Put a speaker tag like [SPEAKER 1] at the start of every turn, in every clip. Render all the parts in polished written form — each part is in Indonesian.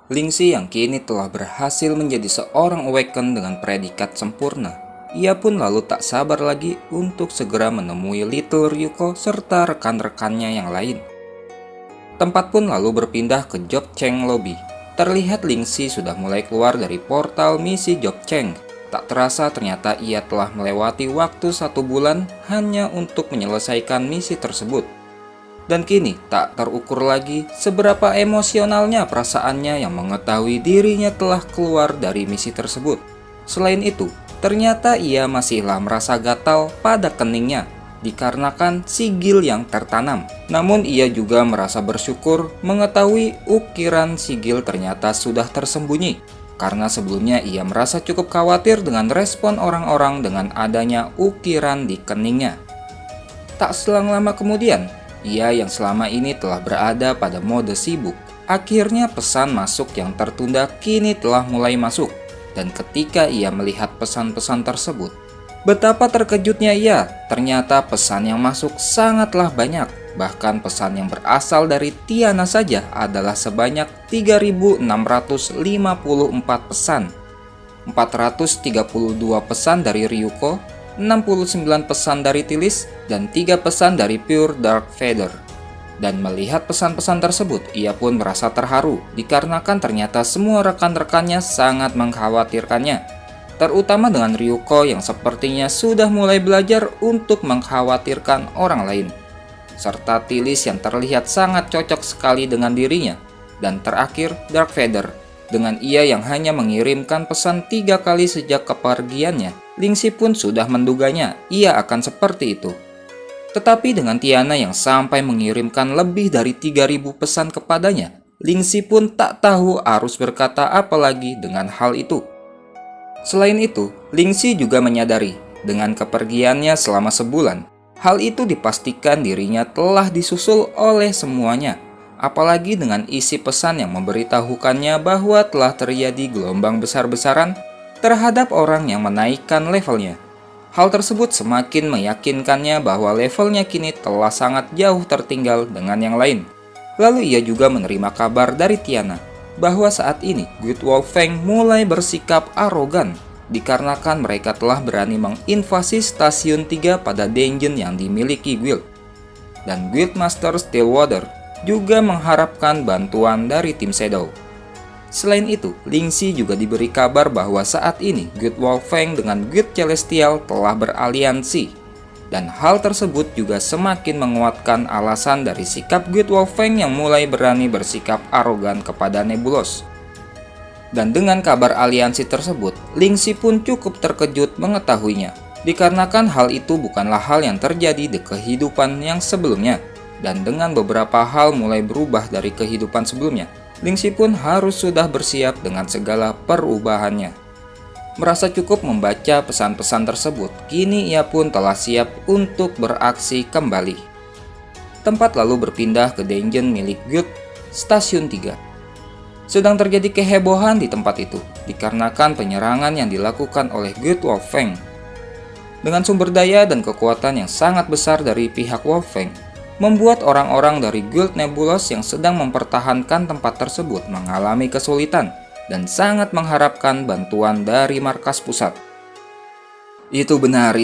[SPEAKER 1] Lingxi yang kini telah berhasil menjadi seorang Awaken dengan predikat sempurna. Ia pun lalu tak sabar lagi untuk segera menemui Little Ryuko serta rekan-rekannya yang lain. Tempat pun lalu berpindah ke Job Cheng Lobby. Terlihat Lingxi sudah mulai keluar dari portal misi Job Cheng. Tak terasa ternyata ia telah melewati waktu 1 bulan hanya untuk menyelesaikan misi tersebut. Dan kini tak terukur lagi seberapa emosionalnya perasaannya yang mengetahui dirinya telah keluar dari misi tersebut. Selain itu, ternyata ia masihlah merasa gatal pada keningnya dikarenakan sigil yang tertanam. Namun ia juga merasa bersyukur mengetahui ukiran sigil ternyata sudah tersembunyi. Karena sebelumnya ia merasa cukup khawatir dengan respon orang-orang dengan adanya ukiran di keningnya. Tak selang lama kemudian, ia yang selama ini telah berada pada mode sibuk, akhirnya pesan masuk yang tertunda kini telah mulai masuk. Dan ketika ia melihat pesan-pesan tersebut, betapa terkejutnya ia, ternyata pesan yang masuk sangatlah banyak. Bahkan pesan yang berasal dari Tiana saja adalah sebanyak 3.654 pesan. 432 pesan dari Ryuko, 69 pesan dari Tilis, dan 3 pesan dari Pure Dark Feather. Dan melihat pesan-pesan tersebut, ia pun merasa terharu dikarenakan ternyata semua rekan-rekannya sangat mengkhawatirkannya. Terutama dengan Ryuko yang sepertinya sudah mulai belajar untuk mengkhawatirkan orang lain. Serta Tilis yang terlihat sangat cocok sekali dengan dirinya. Dan terakhir Dark Feather, dengan ia yang hanya mengirimkan pesan 3 kali sejak kepergiannya. Lingxi pun sudah menduganya ia akan seperti itu. Tetapi dengan Tiana yang sampai mengirimkan lebih dari 3.000 pesan kepadanya, Lingxi pun tak tahu harus berkata apa lagi dengan hal itu. Selain itu, Lingxi juga menyadari dengan kepergiannya selama sebulan, hal itu dipastikan dirinya telah disusul oleh semuanya. Apalagi dengan isi pesan yang memberitahukannya bahwa telah terjadi gelombang besar-besaran terhadap orang yang menaikkan levelnya. Hal tersebut semakin meyakinkannya bahwa levelnya kini telah sangat jauh tertinggal dengan yang lain. Lalu ia juga menerima kabar dari Tiana bahwa saat ini Guild Wolfang mulai bersikap arogan dikarenakan mereka telah berani menginvasi stasiun 3 pada dungeon yang dimiliki guild. Dan Guildmaster Stillwater juga mengharapkan bantuan dari tim Shadow. Selain itu, Lingxi juga diberi kabar bahwa saat ini Guild Wolfang dengan Guild Celestial telah beraliansi. Dan hal tersebut juga semakin menguatkan alasan dari sikap Guild Wolfang yang mulai berani bersikap arogan kepada Nebulos. Dan dengan kabar aliansi tersebut, Lingxi pun cukup terkejut mengetahuinya, dikarenakan hal itu bukanlah hal yang terjadi di kehidupan yang sebelumnya. Dan dengan beberapa hal mulai berubah dari kehidupan sebelumnya, Lingxi pun harus sudah bersiap dengan segala perubahannya. Merasa cukup membaca pesan-pesan tersebut, kini ia pun telah siap untuk beraksi kembali. Tempat lalu berpindah ke dungeon milik guild Stasiun 3. Sedang terjadi kehebohan di tempat itu, dikarenakan penyerangan yang dilakukan oleh Guild Wolfang. Dengan sumber daya dan kekuatan yang sangat besar dari pihak Wolfang, membuat orang-orang dari Guild Nebulos yang sedang mempertahankan tempat tersebut mengalami kesulitan dan sangat mengharapkan bantuan dari markas pusat. Itu benar.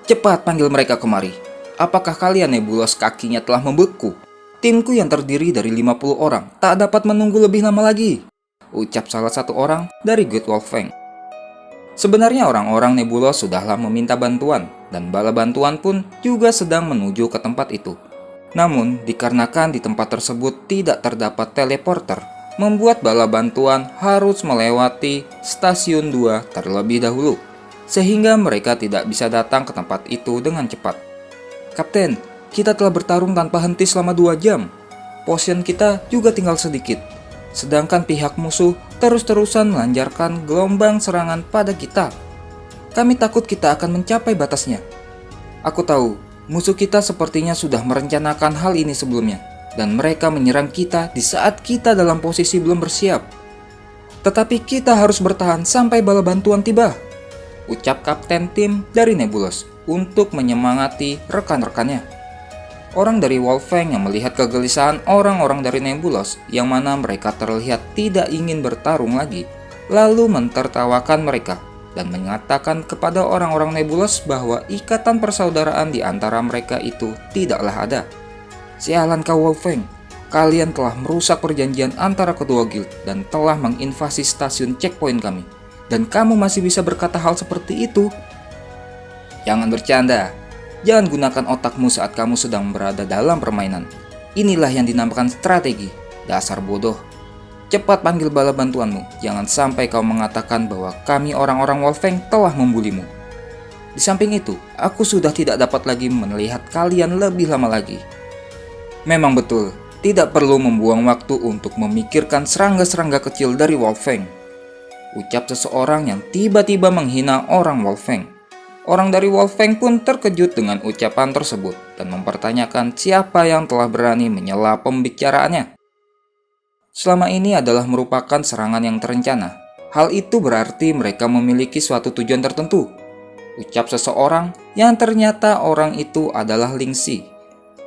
[SPEAKER 1] Cepat panggil mereka kemari. Apakah kalian Nebulos kakinya telah membeku? Timku yang terdiri dari 50 orang tak dapat menunggu lebih lama lagi, ucap salah satu orang dari Guild Wolfang. Sebenarnya orang-orang Nebulos sudahlah meminta bantuan dan bala bantuan pun juga sedang menuju ke tempat itu. Namun, dikarenakan di tempat tersebut tidak terdapat teleporter, membuat bala bantuan harus melewati stasiun 2 terlebih dahulu, sehingga mereka tidak bisa datang ke tempat itu dengan cepat. Kapten, kita telah bertarung tanpa henti selama 2 jam. Potion kita juga tinggal sedikit. Sedangkan pihak musuh terus-terusan melancarkan gelombang serangan pada kita. Kami takut kita akan mencapai batasnya. Aku tahu, musuh kita sepertinya sudah merencanakan hal ini sebelumnya, dan mereka menyerang kita di saat kita dalam posisi belum bersiap. Tetapi kita harus bertahan sampai bala bantuan tiba, ucap Kapten tim dari Nebulos untuk menyemangati rekan-rekannya. Orang dari Wolfang yang melihat kegelisahan orang-orang dari Nebulos yang mana mereka terlihat tidak ingin bertarung lagi, lalu mentertawakan mereka dan mengatakan kepada orang-orang Nebulos bahwa ikatan persaudaraan di antara mereka itu tidaklah ada. Sialan kau Wolfang, kalian telah merusak perjanjian antara kedua guild dan telah menginvasi stasiun checkpoint kami. Dan kamu masih bisa berkata hal seperti itu? Jangan bercanda. Jangan gunakan otakmu saat kamu sedang berada dalam permainan. Inilah yang dinamakan strategi. Dasar bodoh. Cepat panggil bala bantuanmu. Jangan sampai kau mengatakan bahwa kami orang-orang Wolfang telah membulimu. Di samping itu, aku sudah tidak dapat lagi melihat kalian lebih lama lagi. Memang betul, tidak perlu membuang waktu untuk memikirkan serangga-serangga kecil dari Wolfang. Ucap seseorang yang tiba-tiba menghina orang Wolfang. Orang dari Wolfang pun terkejut dengan ucapan tersebut dan mempertanyakan siapa yang telah berani menyela pembicaraannya. Selama ini adalah merupakan serangan yang terencana. Hal itu berarti mereka memiliki suatu tujuan tertentu. Ucap seseorang yang ternyata orang itu adalah Lingxi.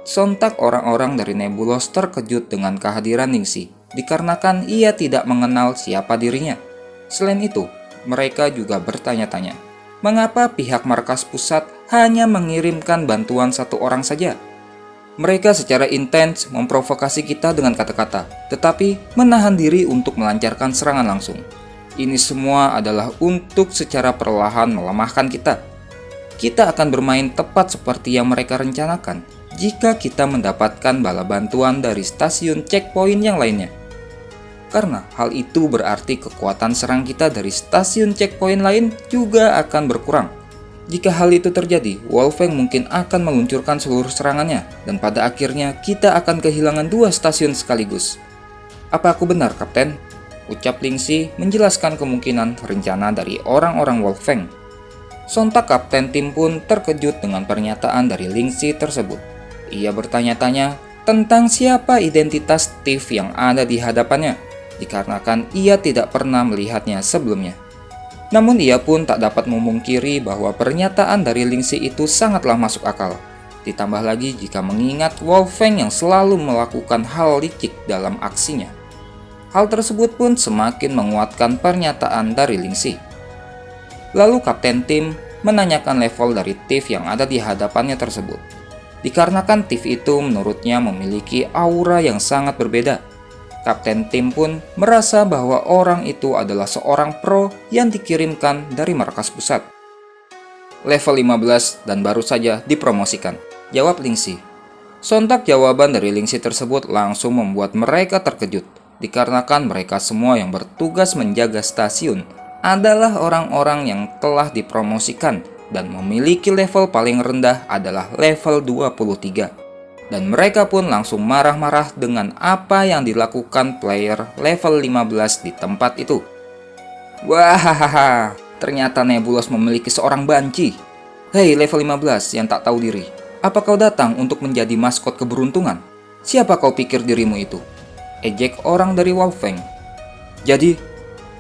[SPEAKER 1] Sontak orang-orang dari Nebulos terkejut dengan kehadiran Lingxi, dikarenakan ia tidak mengenal siapa dirinya. Selain itu, mereka juga bertanya-tanya, mengapa pihak markas pusat hanya mengirimkan bantuan satu orang saja? Mereka secara intens memprovokasi kita dengan kata-kata, tetapi menahan diri untuk melancarkan serangan langsung. Ini semua adalah untuk secara perlahan melemahkan kita. Kita akan bermain tepat seperti yang mereka rencanakan jika kita mendapatkan bala bantuan dari stasiun checkpoint yang lainnya. Karena hal itu berarti kekuatan serang kita dari stasiun checkpoint lain juga akan berkurang. Jika hal itu terjadi, Wolfang mungkin akan meluncurkan seluruh serangannya, dan pada akhirnya kita akan kehilangan dua stasiun sekaligus. Apa aku benar, Kapten? Ucap Lingxi menjelaskan kemungkinan rencana dari orang-orang Wolfang. Sontak Kapten Tim pun terkejut dengan pernyataan dari Lingxi tersebut. Ia bertanya-tanya tentang siapa identitas Steve yang ada di hadapannya, dikarenakan ia tidak pernah melihatnya sebelumnya. Namun ia pun tak dapat memungkiri bahwa pernyataan dari Lingxi itu sangatlah masuk akal. Ditambah lagi jika mengingat Wolfang yang selalu melakukan hal licik dalam aksinya. Hal tersebut pun semakin menguatkan pernyataan dari Lingxi. Lalu Kapten Tim menanyakan level dari Tiff yang ada di hadapannya tersebut. Dikarenakan Tiff itu menurutnya memiliki aura yang sangat berbeda. Kapten Tim pun merasa bahwa orang itu adalah seorang pro yang dikirimkan dari markas pusat. Level 15 dan baru saja dipromosikan, jawab Lingxi. Sontak jawaban dari Lingxi tersebut langsung membuat mereka terkejut, dikarenakan mereka semua yang bertugas menjaga stasiun adalah orang-orang yang telah dipromosikan dan memiliki level paling rendah adalah level 23. Dan mereka pun langsung marah-marah dengan apa yang dilakukan player level 15 di tempat itu. Wahahaha, ternyata Nebulos memiliki seorang banci. Hei level 15 yang tak tahu diri, apa kau datang untuk menjadi maskot keberuntungan? Siapa kau pikir dirimu itu? Ejek orang dari Wolfang. Jadi,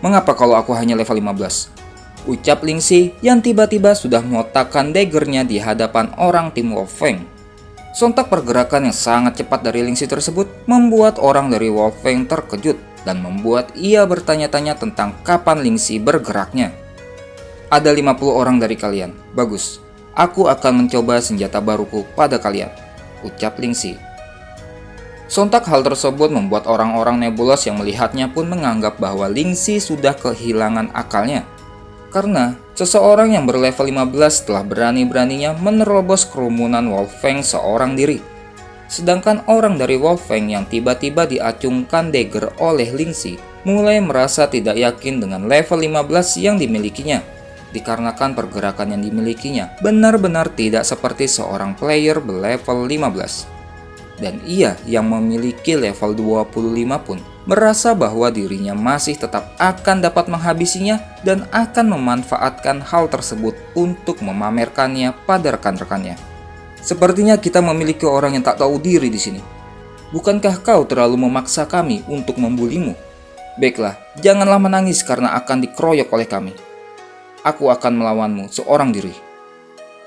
[SPEAKER 1] mengapa kalau aku hanya level 15? Ucap Lingxi yang tiba-tiba sudah meletakkan daggernya di hadapan orang tim Wolfang. Sontak pergerakan yang sangat cepat dari Lingxi tersebut membuat orang dari Wolfang terkejut dan membuat ia bertanya-tanya tentang kapan Lingxi bergeraknya. Ada 50 orang dari kalian, bagus. Aku akan mencoba senjata baruku pada kalian, ucap Lingxi. Sontak hal tersebut membuat orang-orang Nebulos yang melihatnya pun menganggap bahwa Lingxi sudah kehilangan akalnya. Karena seseorang yang berlevel 15 telah berani-beraninya menerobos kerumunan Wolfang seorang diri. Sedangkan orang dari Wolfang yang tiba-tiba diacungkan dagger oleh Lingxi mulai merasa tidak yakin dengan level 15 yang dimilikinya. Dikarenakan pergerakan yang dimilikinya benar-benar tidak seperti seorang player berlevel 15. Dan ia yang memiliki level 25 pun merasa bahwa dirinya masih tetap akan dapat menghabisinya dan akan memanfaatkan hal tersebut untuk memamerkannya pada rekan-rekannya. Sepertinya kita memiliki orang yang tak tahu diri di sini. Bukankah kau terlalu memaksa kami untuk membulimu? Baiklah, janganlah menangis karena akan dikeroyok oleh kami. Aku akan melawanmu seorang diri.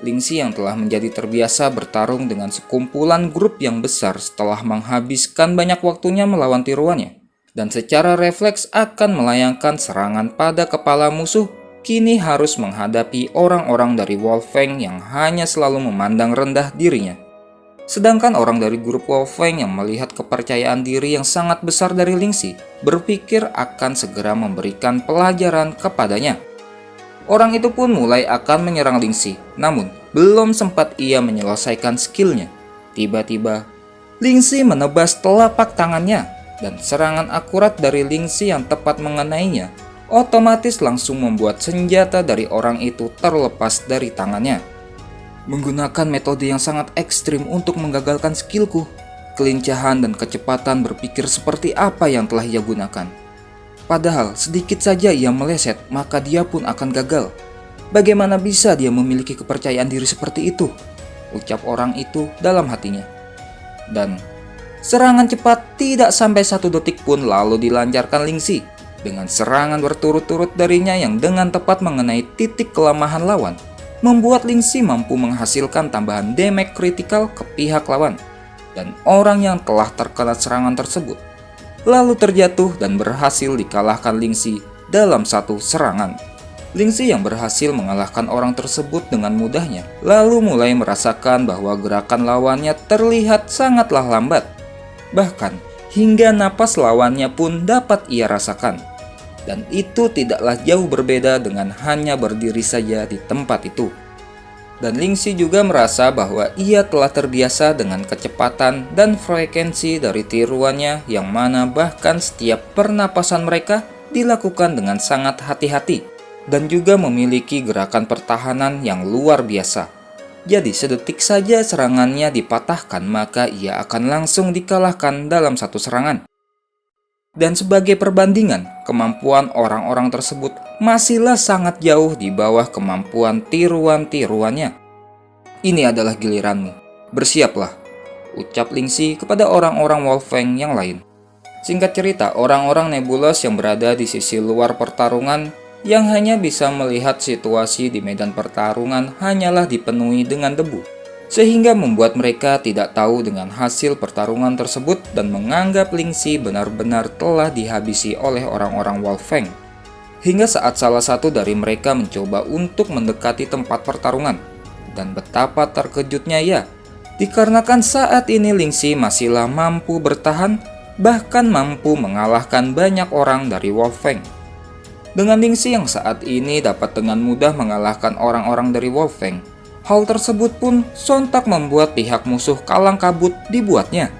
[SPEAKER 1] Lingxi yang telah menjadi terbiasa bertarung dengan sekumpulan grup yang besar setelah menghabiskan banyak waktunya melawan tiruannya, dan secara refleks akan melayangkan serangan pada kepala musuh, kini harus menghadapi orang-orang dari Wolfang yang hanya selalu memandang rendah dirinya. Sedangkan orang dari grup Wolfang yang melihat kepercayaan diri yang sangat besar dari Lingxi, berpikir akan segera memberikan pelajaran kepadanya. Orang itu pun mulai akan menyerang Lingxi, namun belum sempat ia menyelesaikan skillnya. Tiba-tiba, Lingxi menebas telapak tangannya, dan serangan akurat dari Lingxi yang tepat mengenainya, otomatis langsung membuat senjata dari orang itu terlepas dari tangannya. Menggunakan metode yang sangat ekstrim untuk menggagalkan skillku, kelincahan dan kecepatan berpikir seperti apa yang telah ia gunakan. Padahal sedikit saja ia meleset, maka dia pun akan gagal. Bagaimana bisa dia memiliki kepercayaan diri seperti itu? Ucap orang itu dalam hatinya. Dan serangan cepat tidak sampai 1 detik pun lalu dilancarkan Lingxi, dengan serangan berturut-turut darinya yang dengan tepat mengenai titik kelemahan lawan, membuat Lingxi mampu menghasilkan tambahan damage kritikal ke pihak lawan. Dan orang yang telah terkena serangan tersebut lalu terjatuh dan berhasil dikalahkan Lingxi dalam satu serangan. Lingxi yang berhasil mengalahkan orang tersebut dengan mudahnya, lalu mulai merasakan bahwa gerakan lawannya terlihat sangatlah lambat. Bahkan, hingga napas lawannya pun dapat ia rasakan. Dan itu tidaklah jauh berbeda dengan hanya berdiri saja di tempat itu. Dan Lingxi juga merasa bahwa ia telah terbiasa dengan kecepatan dan frekuensi dari tiruannya yang mana bahkan setiap pernapasan mereka dilakukan dengan sangat hati-hati dan juga memiliki gerakan pertahanan yang luar biasa. Jadi sedetik saja serangannya dipatahkan maka ia akan langsung dikalahkan dalam satu serangan. Dan sebagai perbandingan, kemampuan orang-orang tersebut masihlah sangat jauh di bawah kemampuan tiruan-tiruannya. Ini adalah giliranmu, bersiaplah, ucap Lingxi kepada orang-orang Wolfang yang lain. Singkat cerita, orang-orang Nebulos yang berada di sisi luar pertarungan yang hanya bisa melihat situasi di medan pertarungan hanyalah dipenuhi dengan debu, sehingga membuat mereka tidak tahu dengan hasil pertarungan tersebut dan menganggap Lingxi benar-benar telah dihabisi oleh orang-orang Wolfang. Hingga saat salah satu dari mereka mencoba untuk mendekati tempat pertarungan, dan betapa terkejutnya ia, dikarenakan saat ini Lingxi masihlah mampu bertahan, bahkan mampu mengalahkan banyak orang dari Wolfang. Dengan Lingxi yang saat ini dapat dengan mudah mengalahkan orang-orang dari Wolfang, hal tersebut pun sontak membuat pihak musuh kalang kabut dibuatnya.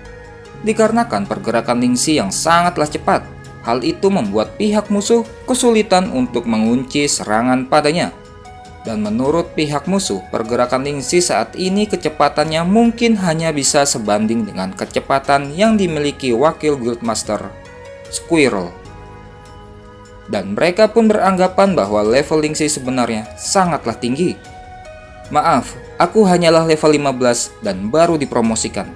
[SPEAKER 1] Dikarenakan pergerakan Lingxi yang sangatlah cepat, hal itu membuat pihak musuh kesulitan untuk mengunci serangan padanya. Dan menurut pihak musuh, pergerakan Lingxi saat ini kecepatannya mungkin hanya bisa sebanding dengan kecepatan yang dimiliki wakil Guildmaster Squirrel. Dan mereka pun beranggapan bahwa level Lingxi sebenarnya sangatlah tinggi. Maaf, aku hanyalah level 15 dan baru dipromosikan,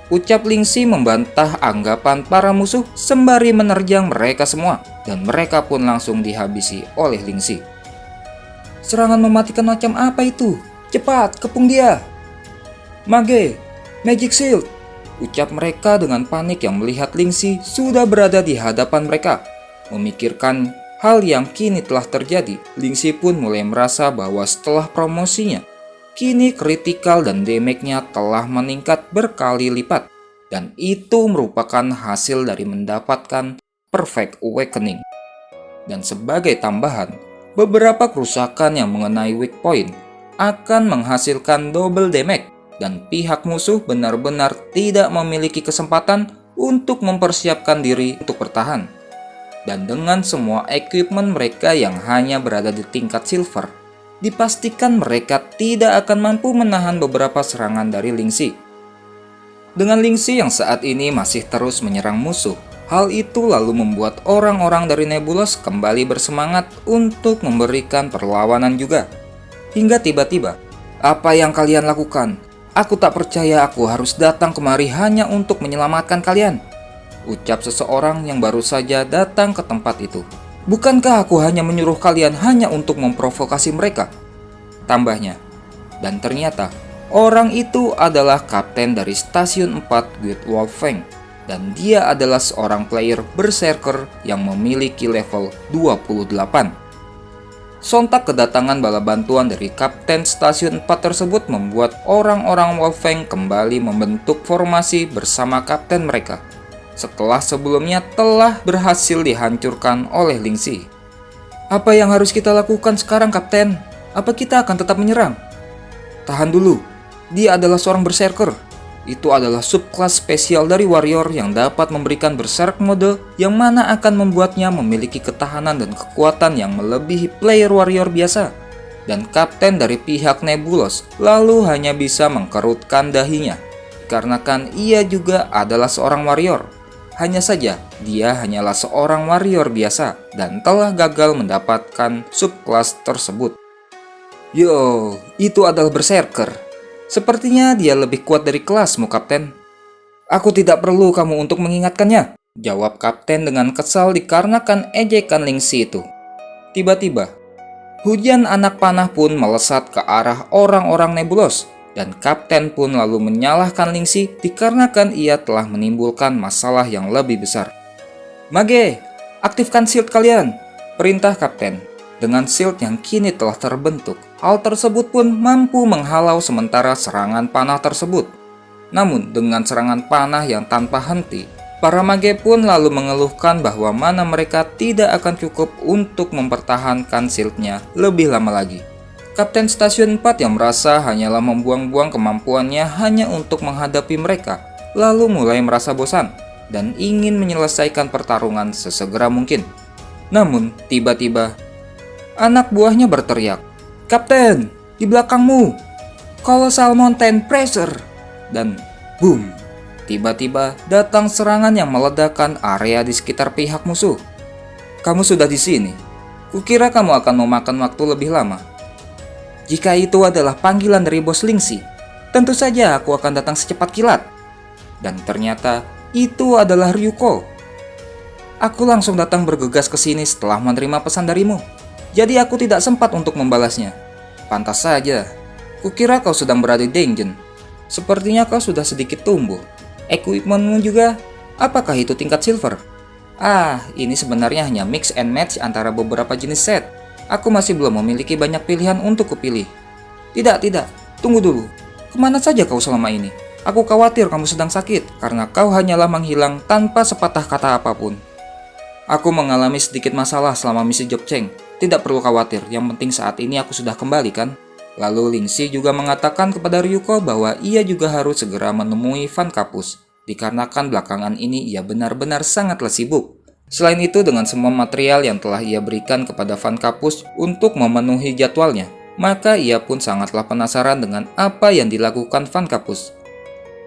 [SPEAKER 1] ucap Lingxi membantah anggapan para musuh sembari menerjang mereka semua, dan mereka pun langsung dihabisi oleh Lingxi. Serangan mematikan macam apa itu? Cepat, kepung dia! Mage, Magic Shield! Ucap mereka dengan panik yang melihat Lingxi sudah berada di hadapan mereka. Memikirkan hal yang kini telah terjadi, Lingxi pun mulai merasa bahwa setelah promosinya, kini kritikal dan damage-nya telah meningkat berkali lipat. Dan itu merupakan hasil dari mendapatkan Perfect Awakening. Dan sebagai tambahan, beberapa kerusakan yang mengenai weak point akan menghasilkan double damage dan pihak musuh benar-benar tidak memiliki kesempatan untuk mempersiapkan diri untuk bertahan. Dan dengan semua equipment mereka yang hanya berada di tingkat silver, dipastikan mereka tidak akan mampu menahan beberapa serangan dari Lingxi. Dengan Lingxi yang saat ini masih terus menyerang musuh, hal itu lalu membuat orang-orang dari Nebulos kembali bersemangat untuk memberikan perlawanan juga. Hingga tiba-tiba, apa yang kalian lakukan? Aku tak percaya aku harus datang kemari hanya untuk menyelamatkan kalian, ucap seseorang yang baru saja datang ke tempat itu. Bukankah aku hanya menyuruh kalian hanya untuk memprovokasi mereka? Tambahnya, Dan ternyata orang itu adalah kapten dari Stasiun 4 Guild Wolfang. Dan dia adalah seorang player berserker yang memiliki level 28. Sontak kedatangan bala bantuan dari Kapten Stasiun 4 tersebut membuat orang-orang Wolfang kembali membentuk formasi bersama kapten mereka, setelah sebelumnya telah berhasil dihancurkan oleh Ling Si. Apa yang harus kita lakukan sekarang, Kapten? Apa kita akan tetap menyerang? Tahan dulu, dia adalah seorang berserker. Itu adalah subclass spesial dari warrior yang dapat memberikan berserk mode yang mana akan membuatnya memiliki ketahanan dan kekuatan yang melebihi player warrior biasa. Dan kapten dari pihak Nebulos lalu hanya bisa mengkerutkan dahinya, dikarenakan ia juga adalah seorang warrior. Hanya saja, dia hanyalah seorang warrior biasa dan telah gagal mendapatkan subclass tersebut. Yo, itu adalah berserker. Sepertinya dia lebih kuat dari kelasmu, Kapten. Aku tidak perlu kamu untuk mengingatkannya, jawab Kapten dengan kesal dikarenakan ejekan Ling Si itu. Tiba-tiba, hujan anak panah pun melesat ke arah orang-orang Nebulos, dan Kapten pun lalu menyalahkan Ling Si dikarenakan ia telah menimbulkan masalah yang lebih besar. Mage, aktifkan shield kalian, perintah Kapten. Dengan shield yang kini telah terbentuk, hal tersebut pun mampu menghalau sementara serangan panah tersebut. Namun dengan serangan panah yang tanpa henti, para mage pun lalu mengeluhkan bahwa mana mereka tidak akan cukup untuk mempertahankan shieldnya lebih lama lagi. Kapten Stasiun 4 yang merasa hanyalah membuang-buang kemampuannya hanya untuk menghadapi mereka, lalu mulai merasa bosan dan ingin menyelesaikan pertarungan sesegera mungkin. Namun tiba-tiba anak buahnya berteriak, "Kapten, di belakangmu! Colossal Mountain Pressure!" Dan boom! Tiba-tiba datang serangan yang meledakkan area di sekitar pihak musuh. Kamu sudah di sini. Kukira kamu akan memakan waktu lebih lama. Jika itu adalah panggilan dari bos Ling Si, tentu saja aku akan datang secepat kilat. Dan ternyata itu adalah Ryuko. Aku langsung datang bergegas ke sini setelah menerima pesan darimu. Jadi aku tidak sempat untuk membalasnya. Pantas saja. Kukira kau sedang berada di dungeon. Sepertinya kau sudah sedikit tumbuh. Equipmentmu juga. Apakah itu tingkat silver? Ini sebenarnya hanya mix and match antara beberapa jenis set. Aku masih belum memiliki banyak pilihan untuk kupilih. Tidak. Tunggu dulu. Kemana saja kau selama ini? Aku khawatir kamu sedang sakit karena kau hanyalah menghilang tanpa sepatah kata apapun. Aku mengalami sedikit masalah selama misi Jobcheng. Tidak perlu khawatir, yang penting saat ini aku sudah kembali kan? Lalu Ling Si juga mengatakan kepada Ryuko bahwa ia juga harus segera menemui Van Kapus, dikarenakan belakangan ini ia benar-benar sangatlah sibuk. Selain itu, dengan semua material yang telah ia berikan kepada Van Kapus untuk memenuhi jadwalnya, maka ia pun sangatlah penasaran dengan apa yang dilakukan Van Kapus.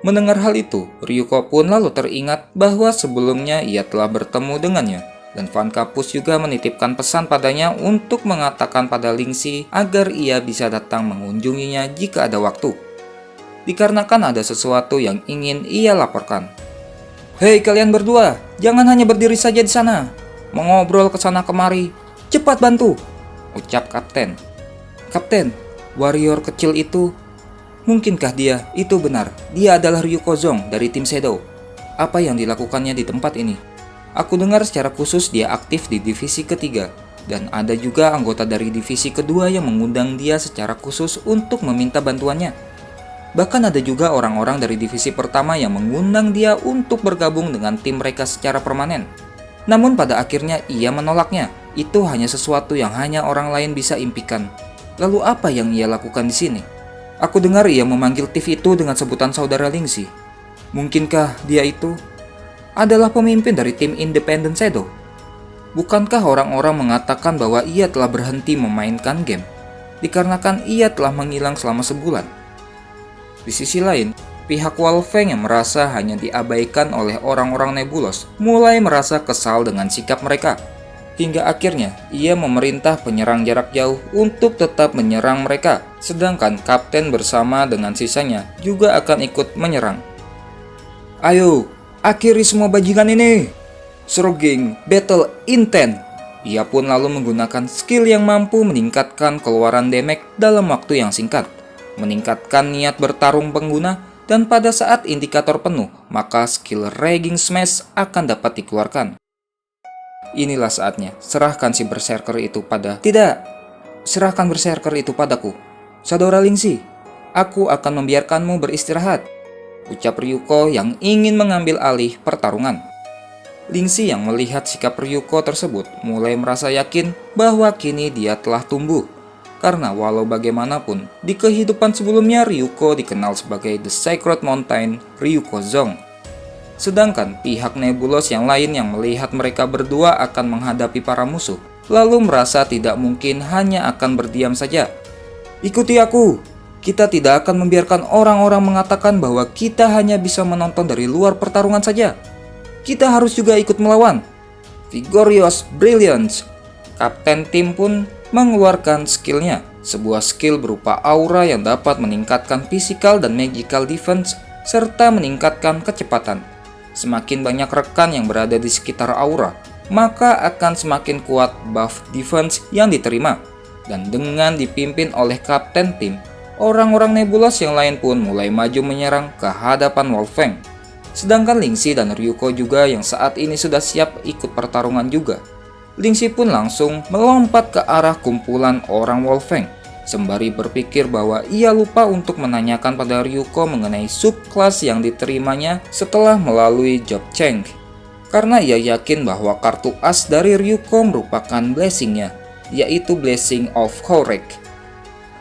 [SPEAKER 1] Mendengar hal itu, Ryuko pun lalu teringat bahwa sebelumnya ia telah bertemu dengannya. Dan Van Kapus juga menitipkan pesan padanya untuk mengatakan pada Ling Si agar ia bisa datang mengunjunginya jika ada waktu. Dikarenakan ada sesuatu yang ingin ia laporkan. Hei kalian berdua, jangan hanya berdiri saja di sana. Mengobrol ke sana kemari. Cepat bantu, ucap Kapten. Kapten, warrior kecil itu, mungkinkah dia itu benar? Dia adalah Ryuko Zong dari tim Shadow. Apa yang dilakukannya di tempat ini? Aku dengar secara khusus dia aktif di divisi ketiga, dan ada juga anggota dari divisi kedua yang mengundang dia secara khusus untuk meminta bantuannya. Bahkan ada juga orang-orang dari divisi pertama yang mengundang dia untuk bergabung dengan tim mereka secara permanen. Namun pada akhirnya ia menolaknya. Itu hanya sesuatu yang hanya orang lain bisa impikan. Lalu apa yang ia lakukan di sini? Aku dengar ia memanggil Tiff itu dengan sebutan saudara Ling Si. Mungkinkah dia itu adalah pemimpin dari tim Independent Shadow? Bukankah orang-orang mengatakan bahwa ia telah berhenti memainkan game dikarenakan ia telah menghilang selama sebulan? Di sisi lain, pihak Wolfang yang merasa hanya diabaikan oleh orang-orang Nebulos mulai merasa kesal dengan sikap mereka. Hingga akhirnya ia memerintah penyerang jarak jauh untuk tetap menyerang mereka, sedangkan Kapten bersama dengan sisanya juga akan ikut menyerang. Ayo, akhiri semua bajingan ini. Surging Battle Intent. Ia pun lalu menggunakan skill yang mampu meningkatkan keluaran damage dalam waktu yang singkat. meningkatkan niat bertarung pengguna, dan pada saat indikator penuh, maka skill Raging Smash akan dapat dikeluarkan. Inilah saatnya, serahkan si berserker itu pada... Tidak, serahkan berserker itu padaku. Saudara Lingxi, aku akan membiarkanmu beristirahat, ucap Ryuko yang ingin mengambil alih pertarungan. Lingxi yang melihat sikap Ryuko tersebut mulai merasa yakin bahwa kini dia telah tumbuh. Karena walau bagaimanapun, di kehidupan sebelumnya Ryuko dikenal sebagai The Sacred Mountain Ryukozong. Sedangkan pihak Nebulos yang lain yang melihat mereka berdua akan menghadapi para musuh, lalu merasa tidak mungkin hanya akan berdiam saja. Ikuti aku, kita tidak akan membiarkan orang-orang mengatakan bahwa kita hanya bisa menonton dari luar pertarungan saja. Kita harus juga ikut melawan. Vigorious Brilliance. Kapten tim pun mengeluarkan skillnya, sebuah skill berupa aura yang dapat meningkatkan physical dan magical defense serta meningkatkan kecepatan. Semakin banyak rekan yang berada di sekitar aura, maka akan semakin kuat buff defense yang diterima. Dan dengan dipimpin oleh kapten tim, orang-orang Nebulos yang lain pun mulai maju menyerang ke hadapan Wolfang. Sedangkan Lingxi dan Ryuko juga yang saat ini sudah siap ikut pertarungan juga. Lingxi pun langsung melompat ke arah kumpulan orang Wolfang, sembari berpikir bahwa ia lupa untuk menanyakan pada Ryuko mengenai subclass yang diterimanya setelah melalui job change. Karena ia yakin bahwa kartu as dari Ryuko merupakan blessingnya, yaitu Blessing of Korek.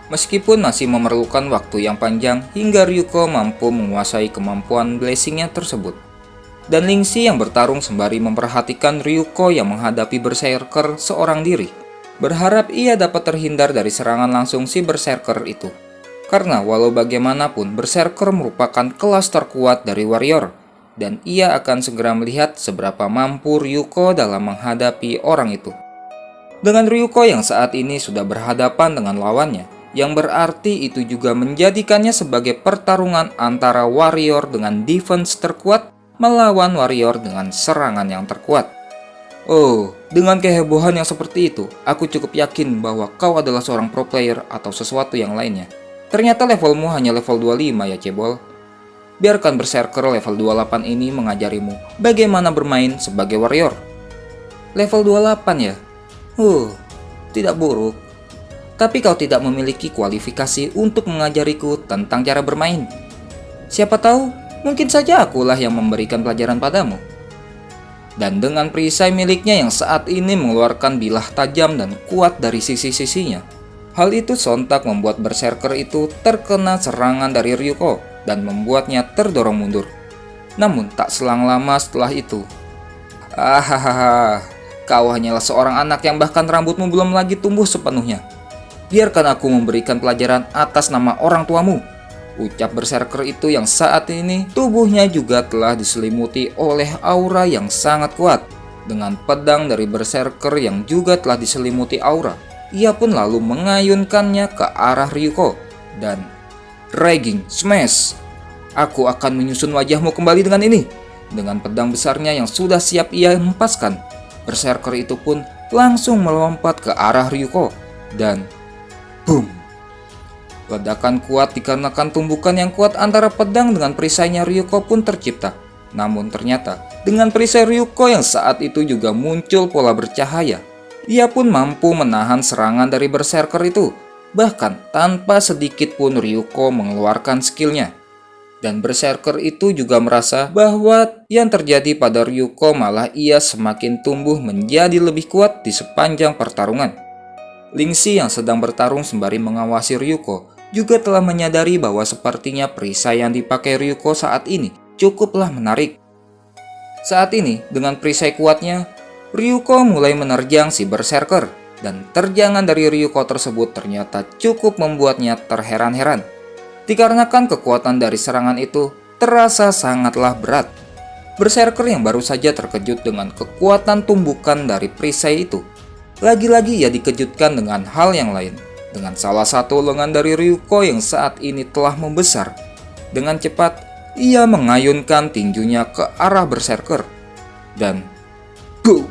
[SPEAKER 1] Meskipun masih memerlukan waktu yang panjang hingga Ryuko mampu menguasai kemampuan blessingnya tersebut. Dan Lingxi yang bertarung sembari memperhatikan Ryuko yang menghadapi berserker seorang diri, berharap ia dapat terhindar dari serangan langsung si berserker itu. Karena walau bagaimanapun berserker merupakan kelas terkuat dari warrior, dan ia akan segera melihat seberapa mampu Ryuko dalam menghadapi orang itu. Dengan Ryuko yang saat ini sudah berhadapan dengan lawannya, yang berarti itu juga menjadikannya sebagai pertarungan antara warrior dengan defense terkuat melawan warrior dengan serangan yang terkuat. Oh, dengan kehebohan yang seperti itu, aku cukup yakin bahwa kau adalah seorang pro player atau sesuatu yang lainnya. Ternyata levelmu hanya level 25 ya cebol. Biarkan berserker level 28 ini mengajarimu bagaimana bermain sebagai warrior. Level 28 ya? Tidak buruk. Tapi kau tidak memiliki kualifikasi untuk mengajariku tentang cara bermain. Siapa tahu, mungkin saja akulah yang memberikan pelajaran padamu. Dan dengan perisai miliknya yang saat ini mengeluarkan bilah tajam dan kuat dari sisi-sisinya, hal itu sontak membuat berserker itu terkena serangan dari Ryuko dan membuatnya terdorong mundur. Namun tak selang lama setelah itu, kau hanyalah seorang anak yang bahkan rambutmu belum lagi tumbuh sepenuhnya. Biarkan aku memberikan pelajaran atas nama orang tuamu, ucap berserker itu yang saat ini tubuhnya juga telah diselimuti oleh aura yang sangat kuat. Dengan pedang dari berserker yang juga telah diselimuti aura, ia pun lalu mengayunkannya ke arah Ryuko dan Raging Smash. Aku akan menyusun wajahmu kembali dengan ini. Dengan pedang besarnya yang sudah siap ia hempaskan, berserker itu pun langsung melompat ke arah Ryuko dan boom. Ledakan kuat dikarenakan tumbukan yang kuat antara pedang dengan perisainya Ryuko pun tercipta. Namun ternyata dengan perisai Ryuko yang saat itu juga muncul pola bercahaya, ia pun mampu menahan serangan dari berserker itu. Bahkan tanpa sedikit pun Ryuko mengeluarkan skillnya. Dan berserker itu juga merasa bahwa yang terjadi pada Ryuko malah ia semakin tumbuh menjadi lebih kuat di sepanjang pertarungan. Lingxi yang sedang bertarung sembari mengawasi Ryuko juga telah menyadari bahwa sepertinya perisai yang dipakai Ryuko saat ini cukuplah menarik. Saat ini dengan perisai kuatnya, Ryuko mulai menerjang si berserker, dan terjangan dari Ryuko tersebut ternyata cukup membuatnya terheran-heran. Dikarenakan kekuatan dari serangan itu terasa sangatlah berat. Berserker yang baru saja terkejut dengan kekuatan tumbukan dari perisai itu, lagi-lagi ia dikejutkan dengan hal yang lain, dengan salah satu lengan dari Ryuko yang saat ini telah membesar. Dengan cepat, ia mengayunkan tinjunya ke arah berserker. Dan guk!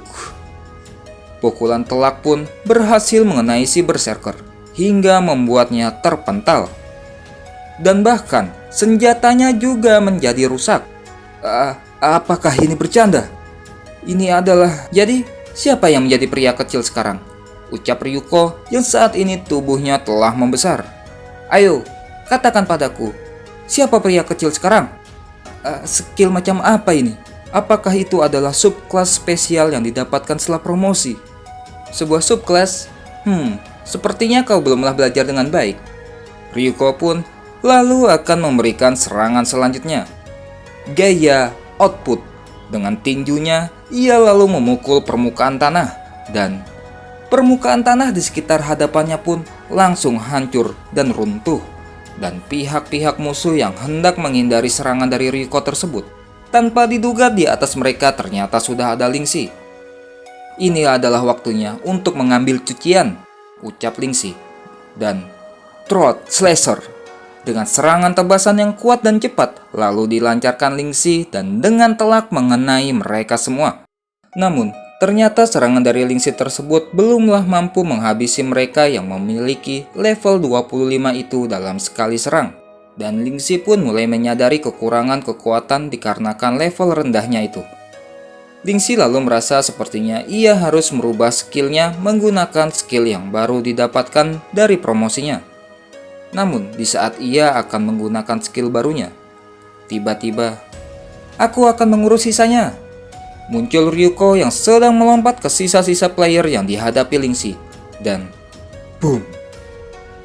[SPEAKER 1] Pukulan telak pun berhasil mengenai si berserker, hingga membuatnya terpental. dan bahkan senjatanya juga menjadi rusak. Apakah ini bercanda? Ini adalah... Jadi, siapa yang menjadi pria kecil sekarang? Ucap Ryuko yang saat ini tubuhnya telah membesar. Ayo, katakan padaku, siapa pria kecil sekarang? Skill macam apa ini? Apakah itu adalah subclass spesial yang didapatkan setelah promosi? Sebuah subclass? Sepertinya kau belumlah belajar dengan baik. Ryuko pun lalu akan memberikan serangan selanjutnya. Gaya output. Dengan tinjunya, ia lalu memukul permukaan tanah. Dan permukaan tanah di sekitar hadapannya pun langsung hancur dan runtuh. Dan pihak-pihak musuh yang hendak menghindari serangan dari Ryuko tersebut, tanpa diduga di atas mereka ternyata sudah ada Lingxi. Ini adalah waktunya untuk mengambil cucian, ucap Lingxi. Dan Throat Slasher. Dengan serangan tebasan yang kuat dan cepat, lalu dilancarkan Lingxi dan dengan telak mengenai mereka semua. Namun, ternyata serangan dari Lingxi tersebut belumlah mampu menghabisi mereka yang memiliki level 25 itu dalam sekali serang. Dan Lingxi pun mulai menyadari kekurangan kekuatan dikarenakan level rendahnya itu. Lingxi lalu merasa sepertinya ia harus merubah skillnya menggunakan skill yang baru didapatkan dari promosinya. Namun, di saat ia akan menggunakan skill barunya, tiba-tiba, aku akan mengurus sisanya. Muncul Ryuko yang sedang melompat ke sisa-sisa player yang dihadapi Lingxi. Dan, boom!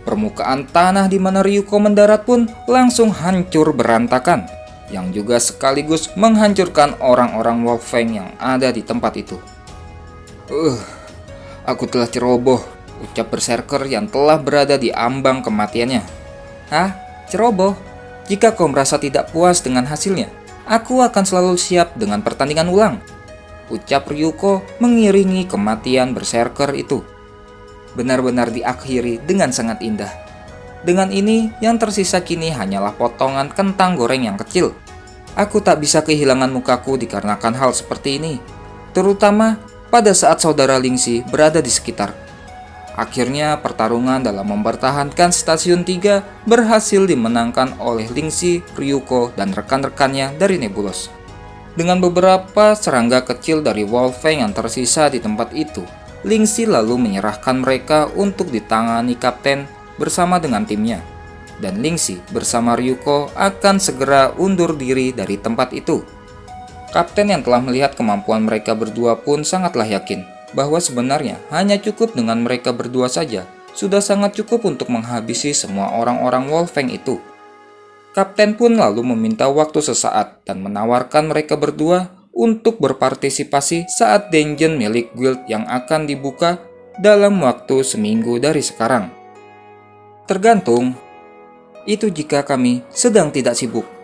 [SPEAKER 1] Permukaan tanah di mana Ryuko mendarat pun langsung hancur berantakan, yang juga sekaligus menghancurkan orang-orang Wolfang yang ada di tempat itu. Aku telah ceroboh, ucap berserker yang telah berada di ambang kematiannya. Hah? Ceroboh? Jika kau merasa tidak puas dengan hasilnya, aku akan selalu siap dengan pertandingan ulang, ucap Ryuko mengiringi kematian berserker itu. Benar-benar diakhiri dengan sangat indah. Dengan ini, yang tersisa kini hanyalah potongan kentang goreng yang kecil. Aku tak bisa kehilangan mukaku dikarenakan hal seperti ini, terutama pada saat saudara Lingxi berada di sekitar. Akhirnya, pertarungan dalam mempertahankan Stasiun 3 berhasil dimenangkan oleh Lingxi, Ryuko, dan rekan-rekannya dari Nebulos. Dengan beberapa serangga kecil dari Wolfang yang tersisa di tempat itu, Lingxi lalu menyerahkan mereka untuk ditangani kapten bersama dengan timnya. Dan Lingxi bersama Ryuko akan segera undur diri dari tempat itu. Kapten yang telah melihat kemampuan mereka berdua pun sangatlah yakin bahwa sebenarnya hanya cukup dengan mereka berdua saja sudah sangat cukup untuk menghabisi semua orang-orang Wolfang itu. Kapten pun lalu meminta waktu sesaat dan menawarkan mereka berdua untuk berpartisipasi saat dungeon milik guild yang akan dibuka dalam waktu seminggu dari sekarang. Tergantung, itu jika kami sedang tidak sibuk.